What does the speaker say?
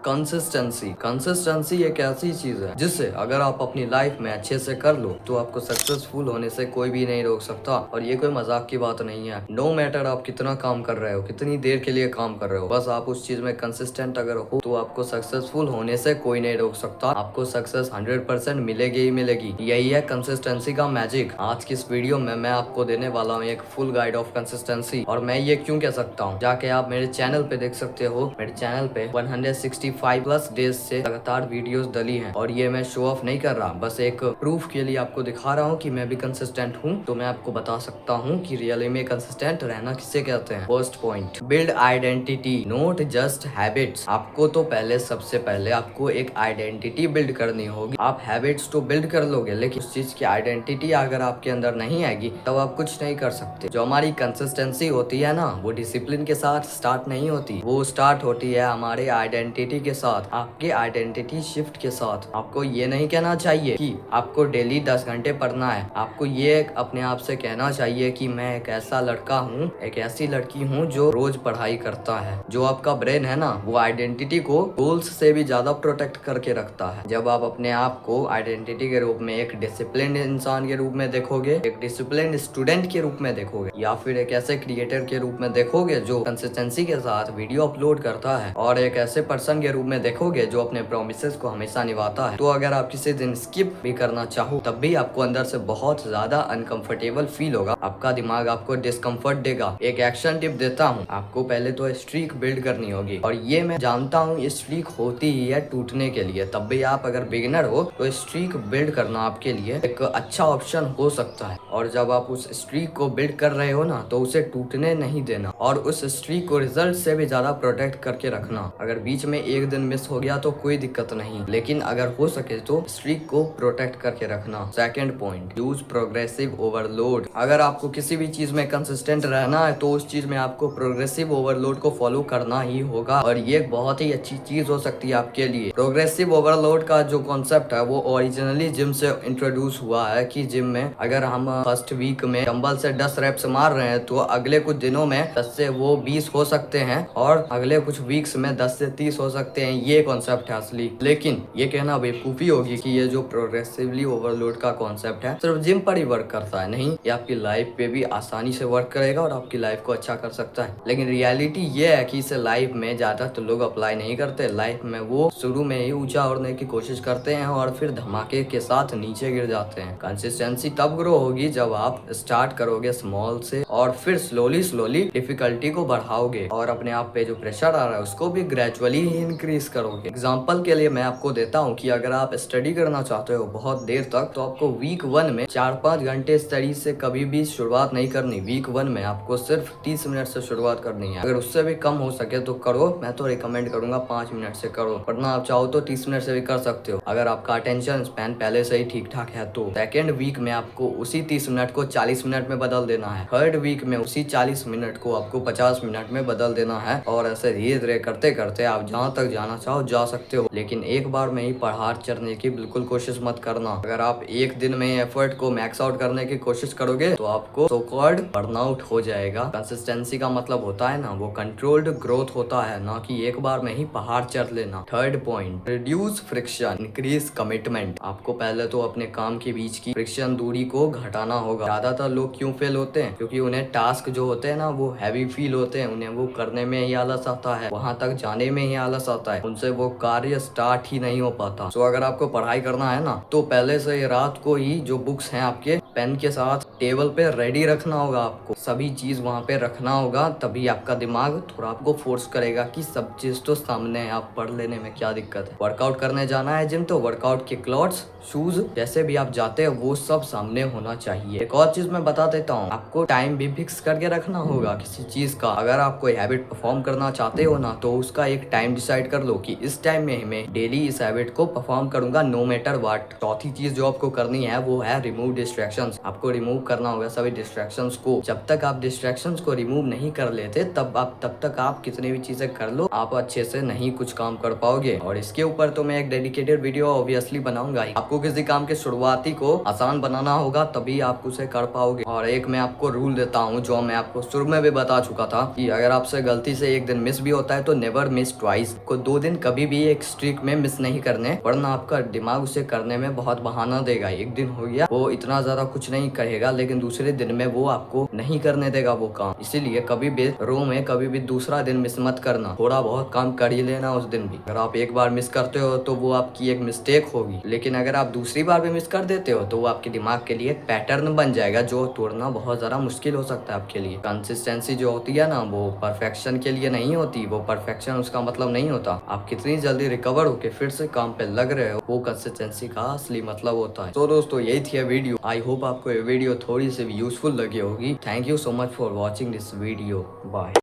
Consistency. Consistency एक ऐसी चीज है जिससे अगर आप अपनी लाइफ में अच्छे से कर लो तो आपको सक्सेसफुल होने से कोई भी नहीं रोक सकता। और ये कोई मजाक की बात नहीं है। नो मैटर आप कितना काम कर रहे हो, कितनी देर के लिए काम कर रहे हो, बस आप उस चीज में कंसिस्टेंट अगर हो तो आपको सक्सेसफुल होने से कोई नहीं रोक सकता। आपको सक्सेस 100% मिलेगी ही मिलेगी। यही है कंसिस्टेंसी का मैजिक। आज की इस वीडियो में मैं आपको देने वाला हूँ एक फुल गाइड ऑफ कंसिस्टेंसी। और मैं ये क्यों कह सकता हूँ, जाके आप मेरे चैनल पे देख सकते हो। मेरे चैनल पे 165 प्लस डेज से लगातार वीडियोस डली हैं। और ये मैं शो ऑफ नहीं कर रहा, बस एक प्रूफ के लिए आपको दिखा रहा हूँ कि मैं भी कंसिस्टेंट हूँ। तो मैं आपको बता सकता हूँ कि रियली में कंसिस्टेंट रहना किसे कहते हैं। First point, build identity not just habits. आपको तो सबसे पहले आपको एक आइडेंटिटी बिल्ड करनी होगी। आप हैबिट्स तो बिल्ड कर लोगे, लेकिन उस चीज की आइडेंटिटी अगर आपके अंदर नहीं आएगी तब आप कुछ नहीं कर सकते। जो हमारी कंसिस्टेंसी होती है ना, वो डिसिप्लिन के साथ स्टार्ट नहीं होती, वो स्टार्ट होती है हमारे आइडेंटिटी के साथ, आपके आइडेंटिटी शिफ्ट के साथ। आपको ये नहीं कहना चाहिए कि आपको डेली 10 घंटे पढ़ना है। आपको ये अपने आप से कहना चाहिए कि मैं एक ऐसा लड़का हूँ, एक ऐसी लड़की हूँ जो रोज पढ़ाई करता है। जो आपका ब्रेन है ना, वो आइडेंटिटी को गोल्स से भी ज्यादा प्रोटेक्ट करके रखता है। जब आप अपने आप को आइडेंटिटी के रूप में एक डिसिप्लिन इंसान के रूप में देखोगे, एक डिसिप्लिन स्टूडेंट के रूप में देखोगे, या फिर एक ऐसे क्रिएटर के रूप में देखोगे जो कंसिस्टेंसी के साथ वीडियो अपलोड करता है, और एक ऐसे पर्सन के रूप में देखोगे जो अपने प्रोमिसेस को हमेशा निभाता है, तो अगर आप किसी दिन स्किप भी करना चाहो तब भी आपको अंदर से बहुत ज्यादा अनकंफर्टेबल फील होगा। आपका दिमाग आपको डिस्कम्फर्ट देगा। एक एक्शन टिप देता हूँ, आपको पहले तो स्ट्रीक बिल्ड करनी होगी। और ये मैं जानता हूँ ये स्ट्रीक होती ही है टूटने के लिए, तब भी आप अगर बिगिनर हो तो स्ट्रीक बिल्ड करना आपके लिए एक अच्छा ऑप्शन हो सकता है। और जब आप उस स्ट्रीक को बिल्ड कर रहे हो ना, तो उसे टूटने नहीं देना, और उस स्ट्रीक को रिजल्ट से भी ज्यादा प्रोटेक्ट करके रखना। अगर बीच में एक दिन मिस हो गया तो कोई दिक्कत नहीं, लेकिन अगर हो सके तो स्ट्रीक को प्रोटेक्ट करके रखना। Second point, use progressive overload. अगर आपको किसी भी चीज में कंसिस्टेंट रहना है तो उस चीज में आपको प्रोग्रेसिव ओवरलोड को फॉलो करना ही होगा। और ये एक बहुत ही अच्छी चीज हो सकती है आपके लिए। प्रोग्रेसिव ओवरलोड का जो कॉन्सेप्ट है वो ओरिजिनली जिम से इंट्रोड्यूस हुआ है, कि जिम में अगर हम फर्स्ट वीक में डंबल से 10 रेप्स मार रहे हैं तो अगले कुछ दिनों में 10 से वो 20 हो सकते हैं, और अगले कुछ वीक्स में 10 से 30 हो सकते हैं। ये कॉन्सेप्ट है असली। लेकिन ये कहना बेवकूफी होगी कि ये जो प्रोग्रेसिवली ओवरलोड का कॉन्सेप्ट है सिर्फ जिम पर ही वर्क करता है। नहीं, ये आपकी लाइफ पे भी आसानी से वर्क करेगा और आपकी लाइफ को अच्छा कर सकता है। लेकिन रियलिटी ये है कि इसे लाइफ में ज्यादातर लोग अप्लाई नहीं करते। लाइफ में वो शुरू में ही ऊंचा उड़ने की कोशिश करते हैं और फिर धमाके के साथ नीचे गिर जाते हैं। कंसिस्टेंसी तब ग्रो होगी जब आप स्टार्ट करोगे स्मॉल से, और फिर स्लोली डिफिकल्टी को बढ़ाओगे, और अपने आप पे जो प्रेशर आ रहा है उसको भी ग्रेजुअली इंक्रीज करोगे। एग्जाम्पल के लिए मैं आपको देता हूँ कि अगर आप स्टडी करना चाहते हो बहुत देर तक, तो आपको वीक 1 में 4-5 घंटे स्टडी से कभी भी शुरुआत नहीं करनी। वीक 1 में आपको सिर्फ 30 मिनट से शुरुआत करनी है। अगर उससे भी कम हो सके तो करो, मैं तो रिकमेंड करूंगा 5 मिनट से करो, वरना आप चाहो तो 30 मिनट से भी कर सकते हो अगर आपका अटेंशन स्पैन पहले से ही ठीक ठाक है तो। सेकेंड वीक में आपको उसी 30 मिनट को 40 मिनट में बदल देना है। थर्ड वीक में उसी 40 मिनट को आपको 50 मिनट में बदल देना है, और ऐसे धीरे धीरे करते करते आप जहाँ तक जाना चाहो जा सकते हो। लेकिन एक बार में ही पहाड़ चढ़ने की बिल्कुल कोशिश मत करना। अगर आप एक दिन में एफर्ट को मैक्स आउट करने की कोशिश करोगे तो आपको सो कॉल्ड बर्नआउट हो जाएगा। कंसिस्टेंसी का मतलब होता है ना, वो कंट्रोल्ड ग्रोथ होता है, ना कि एक बार में ही पहाड़ चढ़ लेना। Third point, reduce friction increase commitment. आपको पहले तो अपने काम के बीच की फ्रिक्शन दूरी को घटाना होगा। ज्यादातर लोग क्यों फेल होते हैं? क्योंकि उन्हें टास्क जो होते हैं ना वो हैवी फील होते हैं, उन्हें वो करने में ही आलस आता है, वहां तक जाने में ही आलस आता है, उनसे वो कार्य स्टार्ट ही नहीं हो पाता। सो अगर आपको पढ़ाई करना है ना, तो पहले से रात को ही जो बुक्स हैं आपके पेन के साथ टेबल पे रेडी रखना होगा। आपको सभी चीज वहाँ पे रखना होगा, तभी आपका दिमाग थोड़ा आपको फोर्स करेगा कि सब चीज तो सामने है, आप पढ़ लेने में क्या दिक्कत है। वर्कआउट करने जाना है जिम, तो वर्कआउट के क्लॉथ्स, शूज, जैसे भी आप जाते हैं वो सब सामने होना चाहिए। एक और चीज मैं बता देता हूँ, आपको टाइम भी फिक्स करके रखना होगा किसी चीज का। अगर आप कोई हैबिट परफॉर्म करना चाहते हो ना, तो उसका एक टाइम डिसाइड कर लो कि इस टाइम में मैं डेली इस हैबिट को परफॉर्म करूंगा नो मैटर व्हाट। चौथी चीज जो आपको करनी है वो है रिमूव डिस्ट्रैक्शन डिस्ट्रैक्शंस आपको रिमूव करना होगा, सभी डिस्ट्रैक्शंस को। जब तक आप डिस्ट्रैक्शंस को रिमूव नहीं कर लेते तब तक आप कितनी भी चीजें कर लो, आप अच्छे से नहीं कुछ काम कर पाओगे। और इसके ऊपर तो मैं एक डेडिकेटेड वीडियो ऑब्वियसली बनाऊंगा ही। आपको किसी काम के शुरुआती को आसान बनाना होगा, तभी आप उसे कर पाओगे। और एक मैं आपको रूल देता हूँ जो मैं आपको शुरू में भी बता चुका था कि अगर आपसे गलती से एक दिन मिस भी होता है तो नेवर मिस ट्वाइस। को 2 दिन कभी भी एक स्ट्रीक में मिस नहीं करने, वरना आपका दिमाग उसे करने में बहुत बहाना देगा। एक दिन हो गया, वो इतना ज्यादा कुछ नहीं कहेगा, लेकिन दूसरे दिन में वो आपको नहीं करने देगा वो काम। इसीलिए कभी भी रो में कभी भी दूसरा दिन मिस मत करना, थोड़ा बहुत काम कर ही लेना उस दिन भी। अगर आप एक बार मिस करते हो तो वो आपकी एक मिस्टेक होगी, लेकिन अगर आप दूसरी बार भी मिस कर देते हो तो वो आपके दिमाग के लिए एक पैटर्न बन जाएगा जो तोड़ना बहुत ज्यादा मुश्किल हो सकता है आपके लिए। कंसिस्टेंसी जो होती है ना, वो परफेक्शन के लिए नहीं होती, वो परफेक्शन उसका मतलब नहीं होता। आप कितनी जल्दी रिकवर होके फिर से काम पे लग रहे हो, वो कंसिस्टेंसी का असली मतलब होता है। तो दोस्तों यही थी वीडियो। आई होप आपको ये वीडियो थोड़ी सी भी यूजफुल लगी होगी। Thank you so much for watching this video. Bye.